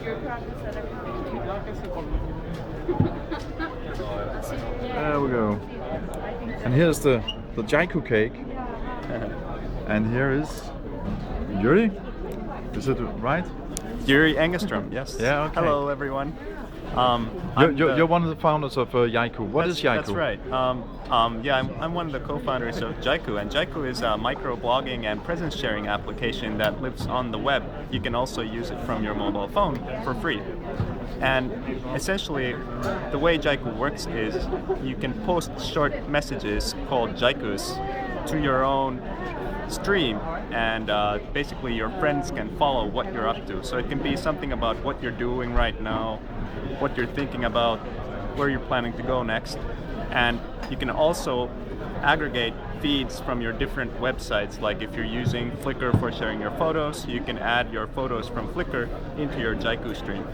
There we go. And here's the Jaiku cake. And here is Yuri. Is it right? Yuri Engström, yes. Yeah, okay. Hello, everyone. You're one of the founders of Jaiku. What is Jaiku? That's right. I'm one of the co-founders of Jaiku, and Jaiku is a micro-blogging and presence-sharing application that lives on the web. You can also use it from your mobile phone for free. And essentially, the way Jaiku works is you can post short messages called Jaikus to your own stream, and basically your friends can follow what you're up to. So it can be something about what you're doing right now, what you're thinking about, where you're planning to go next. And you can also aggregate feeds from your different websites. Like if you're using Flickr for sharing your photos, you can add your photos from Flickr into your Jaiku stream.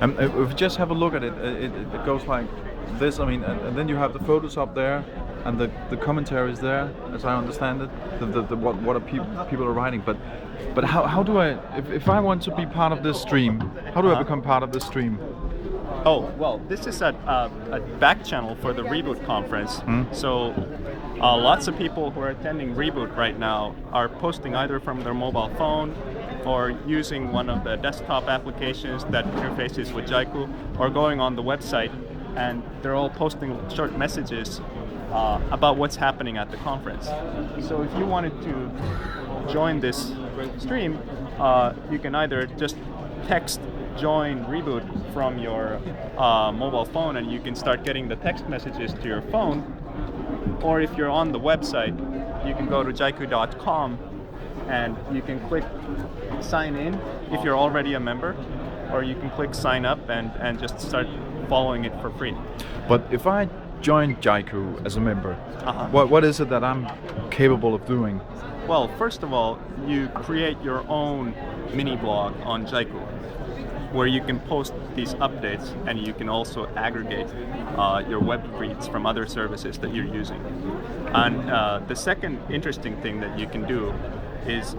If you just have a look at it, it goes like this. I mean, and then you have the photos up there, and the commentary is there, as I understand it. What are people are writing, but how do I, if I want to be part of this stream, how do I become part of this stream? Oh, well, this is a back channel for the Reboot conference. So lots of people who are attending Reboot right now are posting either from their mobile phone or using one of the desktop applications that interfaces with Jaiku, or going on the website, and they're all posting short messages about what's happening at the conference. So if you wanted to join this stream, you can either just text join Reboot from your mobile phone, and you can start getting the text messages to your phone. Or if you're on the website, you can go to jaiku.com and you can click sign in if you're already a member, or you can click sign up and just start following it for free. But if I join Jaiku as a member, what is it that I'm capable of doing? Well, first of all, you create your own mini blog on Jaiku, where you can post these updates, and you can also aggregate your web reads from other services that you're using. And the second interesting thing that you can do is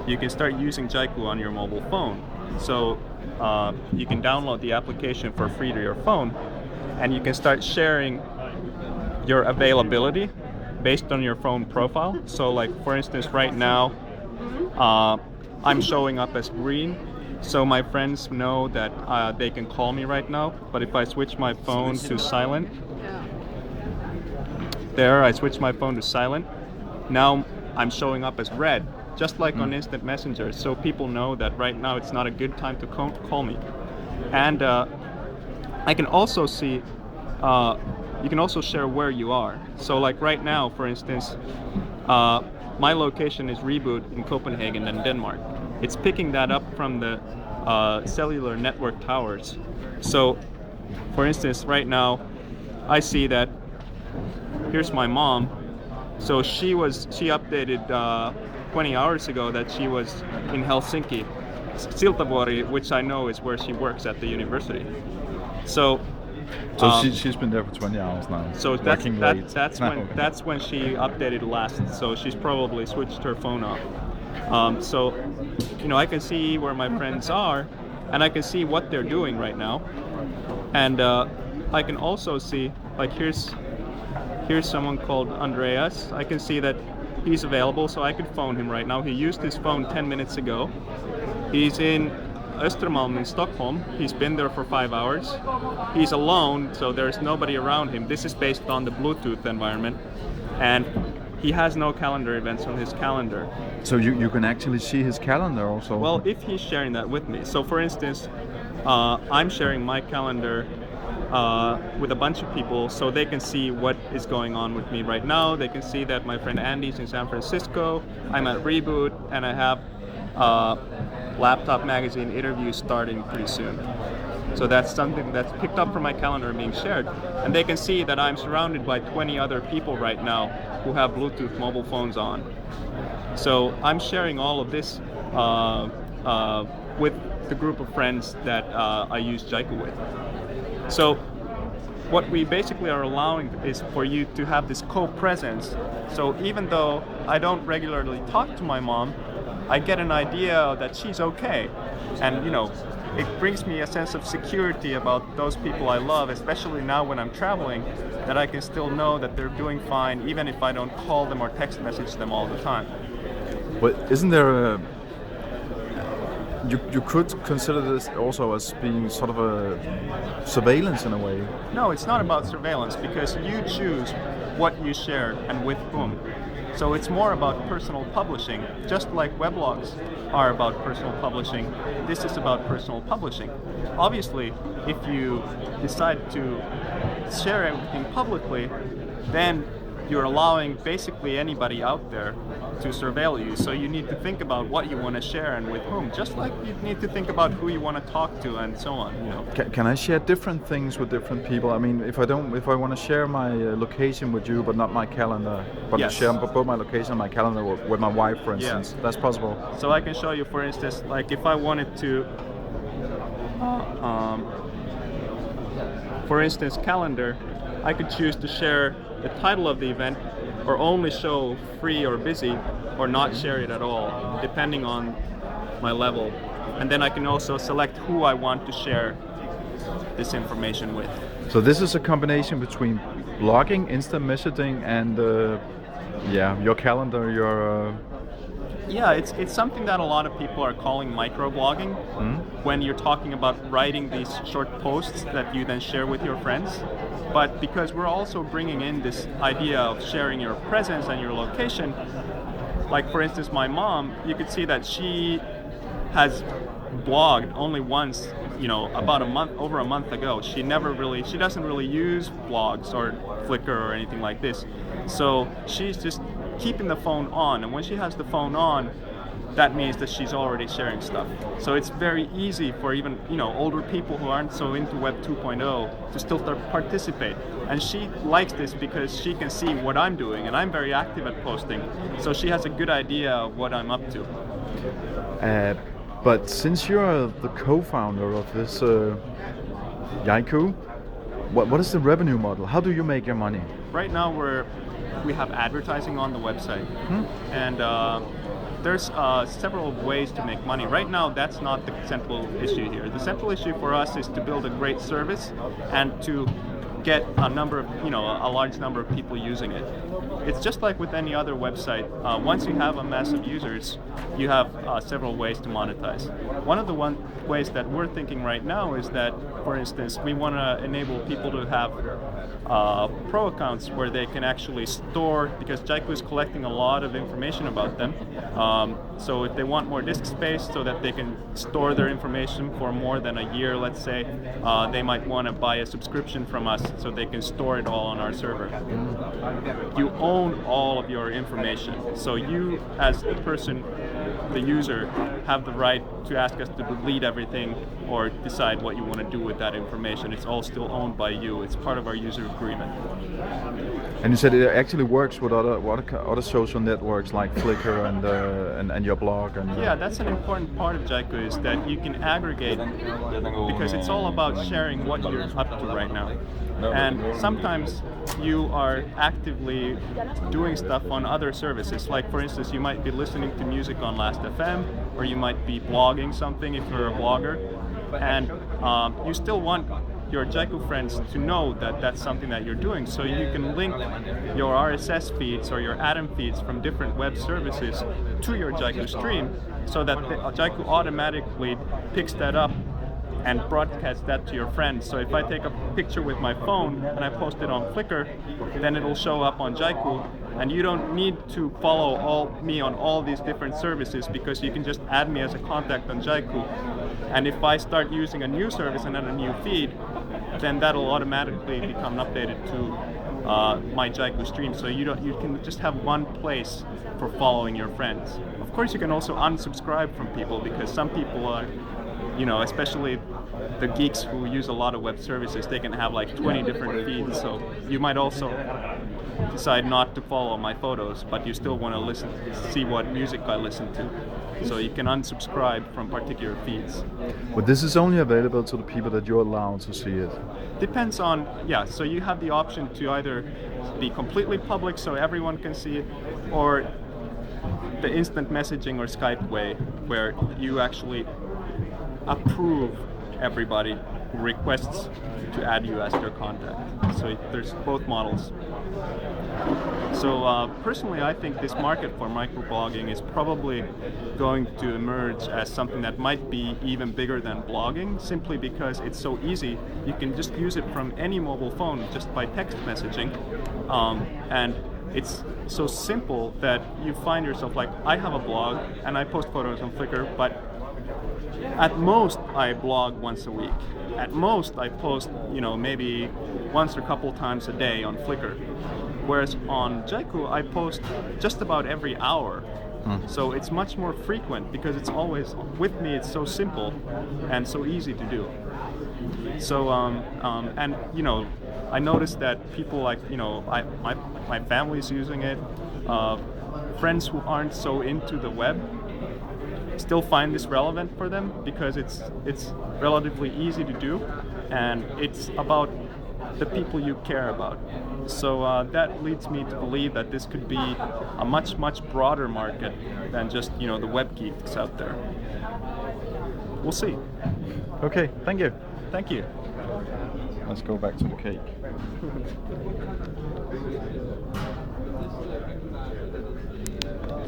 you can start using Jaiku on your mobile phone. So you can download the application for free to your phone, and you can start sharing your availability based on your phone profile. So like, for instance, right now, I'm showing up as green, so my friends know that they can call me right now. But if I switch my phone to silent, I switch my phone to silent, now I'm showing up as red, just like on Instant Messenger, so people know that right now it's not a good time to call me. And I can also see, you can also share where you are. So like right now, for instance, my location is Reboot in Copenhagen and Denmark. It's picking that up from the cellular network towers. So for instance, right now, I see that here's my mom. So she updated 20 hours ago that she was in Helsinki, Siltavuori, which I know is where she works at the university. So she's been there for 20 hours now. So that's when she updated last. So she's probably switched her phone off. So I can see where my friends are, and I can see what they're doing right now. And I can also see, like, here's someone called Andreas. I can see that he's available, so I could phone him right now. He used his phone 10 minutes ago. He's in Östermalm in Stockholm. He's been there for 5 hours. He's alone, so there's nobody around him. This is based on the Bluetooth environment, and he has no calendar events on his calendar. So you can actually see his calendar also? Well, if he's sharing that with me. So for instance, I'm sharing my calendar with a bunch of people, so they can see what is going on with me right now. They can see that my friend Andy's in San Francisco, I'm at Reboot, and I have Laptop Magazine interviews starting pretty soon. So that's something that's picked up from my calendar and being shared. And they can see that I'm surrounded by 20 other people right now who have Bluetooth mobile phones on. So I'm sharing all of this with the group of friends that I use Jaiku with. So what we basically are allowing is for you to have this co-presence. So even though I don't regularly talk to my mom, I get an idea that she's okay. And it brings me a sense of security about those people I love, especially now when I'm traveling, that I can still know that they're doing fine, even if I don't call them or text message them all the time. But isn't there a... You could consider this also as being sort of a surveillance in a way. No, it's not about surveillance because you choose what you share and with whom. So it's more about personal publishing. Just like weblogs are about personal publishing, this is about personal publishing. Obviously, if you decide to share everything publicly, then you're allowing basically anybody out there to surveil you. So you need to think about what you want to share and with whom, just like you need to think about who you want to talk to and so on. You know. Can I share different things with different people? I mean, if I want to share my location with you, but not my calendar, but Yes. share both my location and my calendar with my wife, for instance, that's possible. So I can show you, for instance, like if I wanted to, for instance, calendar, I could choose to share the title of the event or only show free or busy or not share it at all, depending on my level. And then I can also select who I want to share this information with. So this is a combination between blogging, instant messaging, and your calendar, your... Yeah, it's something that a lot of people are calling microblogging when you're talking about writing these short posts that you then share with your friends. But because we're also bringing in this idea of sharing your presence and your location, like for instance my mom, you could see that she has blogged only once, about over a month ago. She doesn't really use blogs or Flickr or anything like this. So she's just keeping the phone on, and when she has the phone on, that means that she's already sharing stuff. So it's very easy for even older people who aren't so into Web 2.0 to still participate. And she likes this because she can see what I'm doing, and I'm very active at posting. So she has a good idea of what I'm up to. But since you're the co-founder of this Jaiku, what is the revenue model? How do you make your money? Right now we have advertising on the website, and there's several ways to make money. Right now, that's not the central issue here. The central issue for us is to build a great service and to get a large number of people using it. It's just like with any other website. Once you have a mass of users, you have several ways to monetize. One of the ways that we're thinking right now is that, for instance, we want to enable people to have pro accounts where they can actually store, because Jaiku is collecting a lot of information about them. So if they want more disk space so that they can store their information for more than a year, let's say, they might want to buy a subscription from us so they can store it all on our server. You own all of your information. So you, as the person, the user, have the right to ask us to delete everything or decide what you want to do with that information. It's all still owned by you. It's part of our user agreement. And you said it actually works with other social networks like Flickr and your blog. And yeah, that's an important part of Jaiku, is that you can aggregate, because it's all about sharing what you're up to right now. And sometimes you are actively doing stuff on other services. Like for instance, you might be listening to music on Last.fm, or you might be blogging something if you're a blogger, and you still want your Jaiku friends to know that that's something that you're doing. So you can link your RSS feeds or your Atom feeds from different web services to your Jaiku stream, so that Jaiku automatically picks that up and broadcast that to your friends. So if I take a picture with my phone and I post it on Flickr, then it'll show up on Jaiku, and you don't need to follow me on all these different services, because you can just add me as a contact on Jaiku. And if I start using a new service and then a new feed, then that'll automatically become updated to my Jaiku stream. So you can just have one place for following your friends. Of course, you can also unsubscribe from people, because some people are, especially the geeks who use a lot of web services, they can have like 20 different feeds. So you might also decide not to follow my photos, but you still want to see what music I listen to. So you can unsubscribe from particular feeds. But this is only available to the people that you're allowed to see it. Depends on, so you have the option to either be completely public so everyone can see it, or the instant messaging or Skype way, where you actually approve everybody who requests to add you as their contact. So there's both models. So personally, I think this market for microblogging is probably going to emerge as something that might be even bigger than blogging, simply because it's so easy. You can just use it from any mobile phone just by text messaging, and it's so simple that you find yourself like, I have a blog and I post photos on Flickr, but at most I blog once a week. At most I post, maybe once or a couple times a day on Flickr. Whereas on Jaiku I post just about every hour. So it's much more frequent because it's always with me. It's so simple and so easy to do. So and I noticed that people like my family's using it. Friends who aren't so into the web still find this relevant for them because it's relatively easy to do, and it's about the people you care about. So that leads me to believe that this could be a much broader market than just the web geeks out there. We'll see. Okay, thank you. Thank you. Let's go back to the cake.